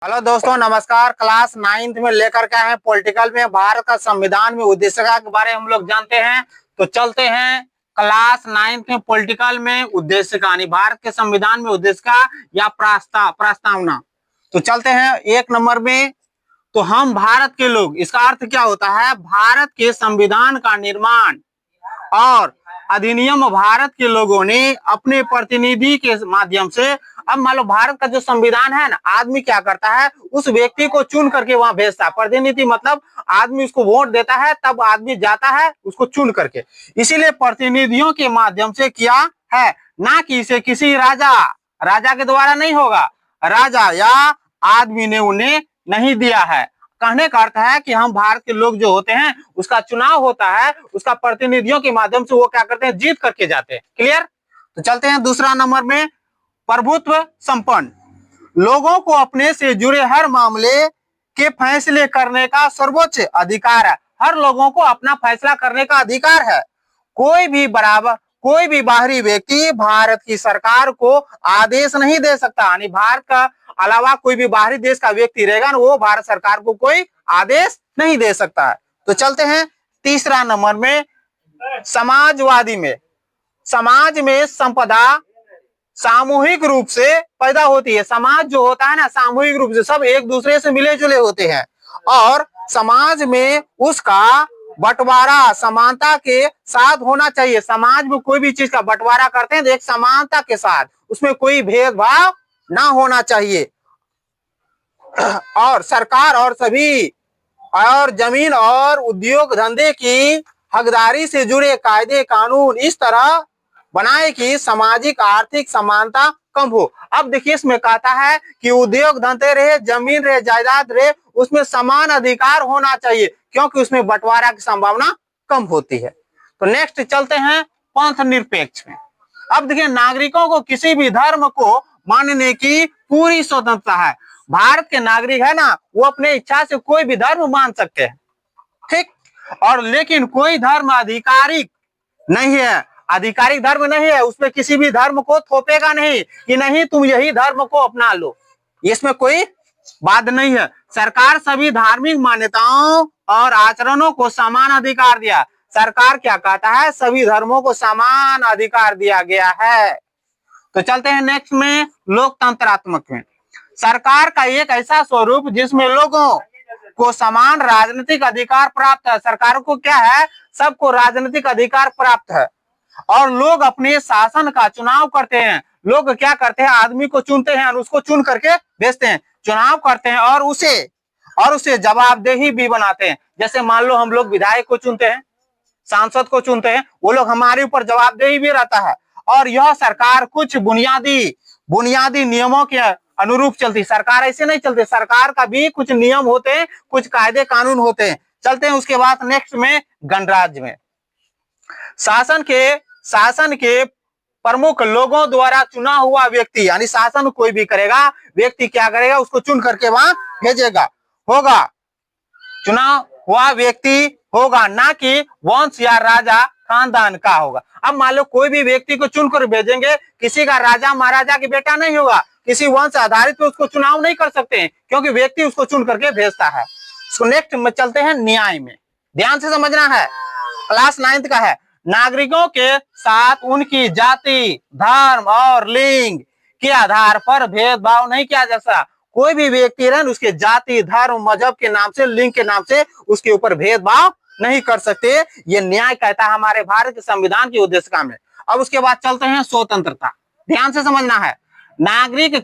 Hello दोस्तों, नमस्कार। Class 9th में लेकर के आए पॉलिटिकल में भारत का संविधान में उद्देशिका के बारे में हम लोग जानते हैं। तो चलते हैं क्लास 9th में पॉलिटिकल में उद्देशिका यानी भारत के संविधान में उद्देशिका या प्रस्तावना। तो चलते हैं 1 नंबर में। तो हम भारत के लोग, इसका अर्थ क्या होता है? भारत के संविधान का निर्माण और अधिनियम भारत के लोगों ने अपने प्रतिनिधि के माध्यम से। अब मान लो भारत का जो संविधान है ना, आदमी क्या करता है, उस व्यक्ति को चुन करके वहां भेजता है। प्रतिनिधि मतलब आदमी उसको वोट देता है, तब आदमी जाता है उसको चुन करके। इसीलिए प्रतिनिधियों के माध्यम से किया है, ना कि इसे किसी राजा के द्वारा नहीं होगा। राजा या आदमी ने उन्हें नहीं दिया है। कहने का अर्थ है कि हम भारत के लोग जो होते हैं, उसका चुनाव होता है, उसका प्रतिनिधियों के माध्यम से वो क्या करते हैं, जीत करके जाते हैं। क्लियर? तो चलते हैं दूसरा नंबर में। प्रभुत्व संपन्न, लोगों को अपने से जुड़े हर मामले के फैसले करने का सर्वोच्च अधिकार है। हर लोगों को अपना फैसला करने का अधिकार है। कोई भी बाहरी व्यक्ति भारत की सरकार को आदेश नहीं दे सकता। यानी भारत का अलावा कोई भी बाहरी देश का व्यक्ति रहेगा ना, वो भारत सरकार को कोई आदेश नहीं दे सकता है। तो चलते हैं तीसरा नंबर में। समाजवादी में, समाज में संपदा सामूहिक रूप से पैदा होती है। समाज जो होता है ना, सामूहिक रूप से सब एक दूसरे से मिले जुले होते हैं और समाज में उसका बंटवारा समानता के साथ होना चाहिए। समाज में कोई भी चीज का बंटवारा करते हैं तो एक समानता के साथ, उसमें कोई भेदभाव ना होना चाहिए। और सरकार और सभी और जमीन और उद्योग धंधे की हकदारी से जुड़े कायदे कानून इस तरह बनाए कि सामाजिक आर्थिक समानता कम हो। अब देखिए, इसमें कहता है कि उद्योग धंधे रहे, जमीन रहे, जायदाद रहे, उसमें समान अधिकार होना चाहिए, क्योंकि उसमें बंटवारा की संभावना कम होती है। तो नेक्स्ट चलते हैं पंथ निरपेक्ष में। अब देखिए, नागरिकों को किसी भी धर्म को मानने की पूरी स्वतंत्रता है। भारत के नागरिक है ना, वो अपने इच्छा से कोई भी धर्म मान सकते हैं, ठीक। और लेकिन कोई धर्म आधिकारिक नहीं है, आधिकारिक धर्म नहीं है। उसमें किसी भी धर्म को थोपेगा नहीं कि नहीं तुम यही धर्म को अपना लो, इसमें कोई बात नहीं है। सरकार सभी धार्मिक मान्यताओं और आचरणों को समान अधिकार दिया। सरकार क्या कहता है, सभी धर्मों को समान अधिकार दिया गया है। तो चलते हैं नेक्स्ट में लोकतंत्रात्मक में। सरकार का एक ऐसा स्वरूप जिसमें लोगों को समान राजनीतिक अधिकार प्राप्त है। सरकार को क्या है, सबको राजनीतिक अधिकार प्राप्त है और लोग अपने शासन का चुनाव करते हैं। लोग क्या करते हैं, आदमी को चुनते हैं और उसको चुन करके भेजते हैं, चुनाव करते हैं और उसे जवाबदेही भी बनाते हैं। जैसे मान लो हम लोग विधायक को चुनते हैं, सांसद को चुनते हैं, वो लोग हमारे ऊपर जवाबदेही भी रहता है। और यह सरकार कुछ बुनियादी नियमों के अनुरूप चलती। सरकार ऐसे नहीं चलती, सरकार का भी कुछ नियम होते हैं, कुछ कायदे कानून होते हैं। चलते हैं उसके बाद नेक्स्ट में गणराज्य में। शासन के प्रमुख लोगों द्वारा चुना हुआ व्यक्ति, यानी शासन कोई भी करेगा, व्यक्ति क्या करेगा, उसको चुन करके वहां भेजेगा, होगा चुना हुआ व्यक्ति होगा, ना कि वंश या राजा खानदान का होगा। अब मान लो कोई भी व्यक्ति को चुनकर भेजेंगे, किसी का राजा महाराजा की बेटा नहीं होगा, किसी वंश आधारित पे उसको चुनाव नहीं कर सकते हैं, क्योंकि व्यक्ति उसको चुन करके भेजता है। तो नेक्स्ट में चलते हैं न्याय में। ध्यान से समझना है, क्लास 9th का है। नागरिकों के साथ उनकी जाति, धर्म और लिंग के आधार पर भेदभाव नहीं किया जा सकता। कोई भी व्यक्ति रहे, उसके जाति, धर्म, मजहब के नाम से, लिंग के नाम से उसके ऊपर भेदभाव नहीं कर सकते। ये न्याय कहता है हमारे भारत के संविधान की उद्देशिका में। अब उसके बाद चलते हैं स्वतंत्रता। ध्यान से समझना है, नागरिक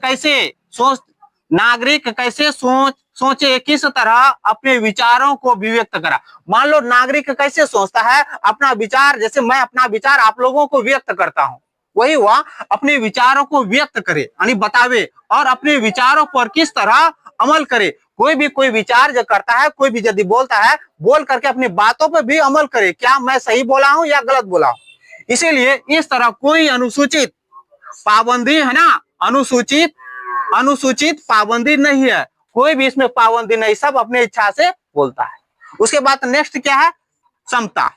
कैसे सोचे, किस तरह अपने विचारों को अभिव्यक्त करा। मान लो नागरिक कैसे सोचता है अपना विचार, जैसे मैं अपना विचार आप लोगों को व्यक्त करता हूं, वही हुआ अपने विचारों को व्यक्त करे, यानी बतावे और अपने विचारों पर किस तरह अमल करे। कोई विचार जो करता है, कोई भी यदि बोलता है, बोल करके अपनी बातों पर भी अमल करे, क्या मैं सही बोला हूं या गलत बोला हूं। इसीलिए इस तरह कोई अनुसूचित पाबंदी है ना, अनुसूचित पाबंदी नहीं है, कोई भी इसमें पाबंदी नहीं, सब अपने इच्छा से बोलता है। उसके बाद नेक्स्ट क्या है, समता।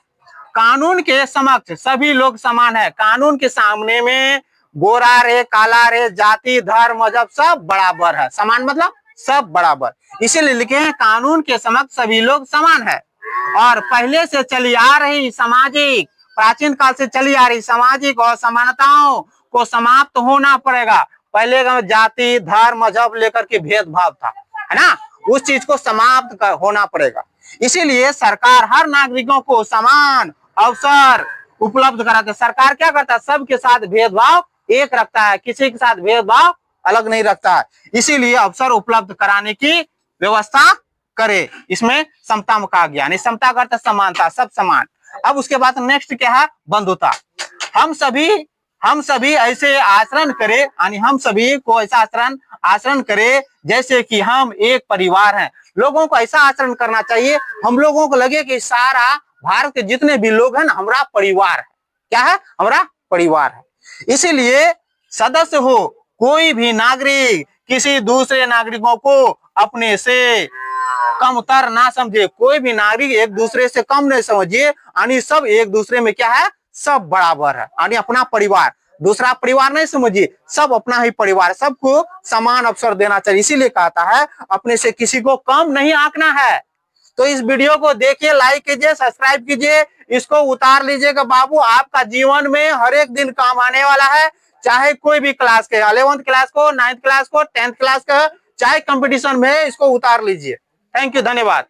कानून के समक्ष सभी लोग समान है। कानून के सामने में गोरा रे, काला रे, जाति, धर्म, मजहब सब बराबर है। समान मतलब सब बराबर। इसीलिए लिखे हैं कानून के समक्ष सभी लोग समान है। और पहले से चली आ रही सामाजिक, प्राचीन काल से चली आ रही सामाजिक और समानताओं को समाप्त होना पड़ेगा। पहले जाति, धर्म, मजहब लेकर के भेदभाव था, है ना, उस चीज को समाप्त होना पड़ेगा। इसीलिए सरकार हर नागरिकों को समान अवसर उपलब्ध कराते। सरकार क्या करता है, सबके साथ भेदभाव एक रखता है, किसी के साथ भेदभाव अलग नहीं रखता है। इसीलिए अवसर उपलब्ध कराने की व्यवस्था करे। इसमें समता में कहा गया, नहीं समता करता समानता, सब समान। अब उसके बाद नेक्स्ट क्या है, बंधुता। हम सभी ऐसे आचरण करें, यानी हम सभी को ऐसा आचरण करें जैसे कि हम एक परिवार हैं। लोगों को ऐसा आचरण करना चाहिए, हम लोगों को लगे कि सारा भारत के जितने भी लोग हैं ना, हमारा परिवार है। क्या है, हमारा परिवार है। इसीलिए सदस्य हो कोई भी नागरिक किसी दूसरे नागरिकों को अपने से कमतर ना समझे। कोई भी नागरिक एक दूसरे से कम नहीं समझिए, यानी सब एक दूसरे में क्या है, सब बराबर है, यानी अपना परिवार। दूसरा परिवार नहीं समझिए, सब अपना ही परिवार, सबको समान अवसर देना चाहिए। इसीलिए कहता है अपने से किसी को कम नहीं आंकना है। तो इस वीडियो को देखिए, लाइक कीजिए, सब्सक्राइब कीजिए, इसको उतार लीजिएगा बाबू, आपका जीवन में हर एक दिन काम आने वाला है। चाहे कोई भी क्लास के, 11th क्लास को, 9th क्लास को, 10th क्लास का, चाहे कंपटीशन में, इसको उतार लीजिए। थैंक यू, धन्यवाद।